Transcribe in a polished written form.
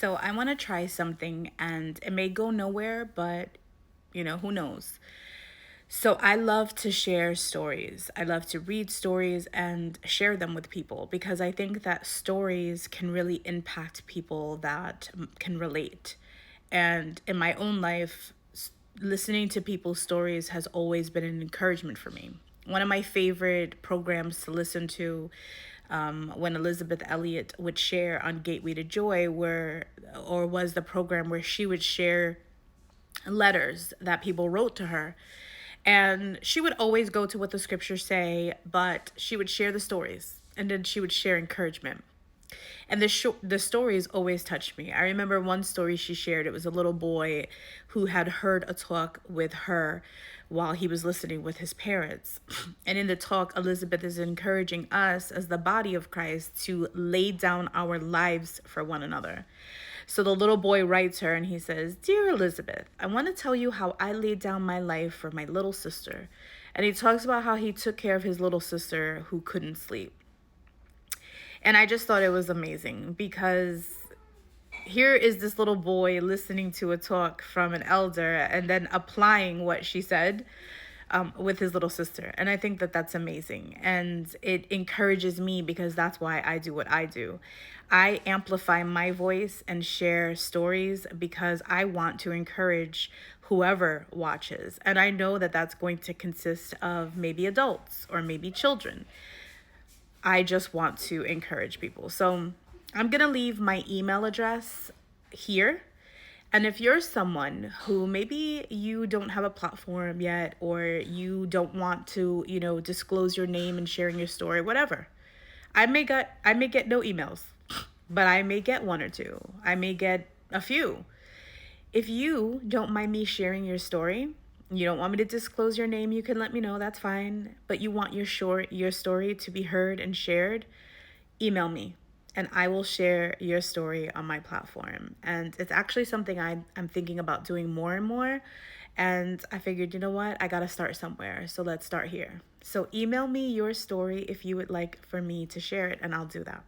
So I want to try something and it may go nowhere, but who knows? So I love to share stories. I love to read stories and share them with people because I think that stories can really impact people that can relate. And in my own life, listening to people's stories has always been an encouragement for me. One of my favorite programs to listen to when Elizabeth Elliot would share on Gateway to Joy was the program where she would share letters that people wrote to her. And she would always go to what the scriptures say, but she would share the stories and then she would share encouragement. And the stories always touched me. I remember one story she shared. It was a little boy who had heard a talk with her while he was listening with his parents. And in the talk, Elizabeth is encouraging us as the body of Christ to lay down our lives for one another. So the little boy writes her and he says, "Dear Elizabeth, I want to tell you how I laid down my life for my little sister." And he talks about how he took care of his little sister who couldn't sleep. And I just thought it was amazing because here is this little boy listening to a talk from an elder and then applying what she said with his little sister. And I think that that's amazing. And it encourages me because that's why I do what I do. I amplify my voice and share stories because I want to encourage whoever watches. And I know that that's going to consist of maybe adults or maybe children. I just want to encourage people. So I'm going to leave my email address here. And if you're someone who maybe you don't have a platform yet, or you don't want to, disclose your name and sharing your story, whatever. I may get no emails, but I may get one or two. I may get a few. If you don't mind me sharing your story, you don't want me to disclose your name, you can let me know, that's fine. But you want your story to be heard and shared, email me and I will share your story on my platform. And it's actually something I'm thinking about doing more and more. And I figured, you know what? I got to start somewhere. So let's start here. So email me your story if you would like for me to share it, and I'll do that.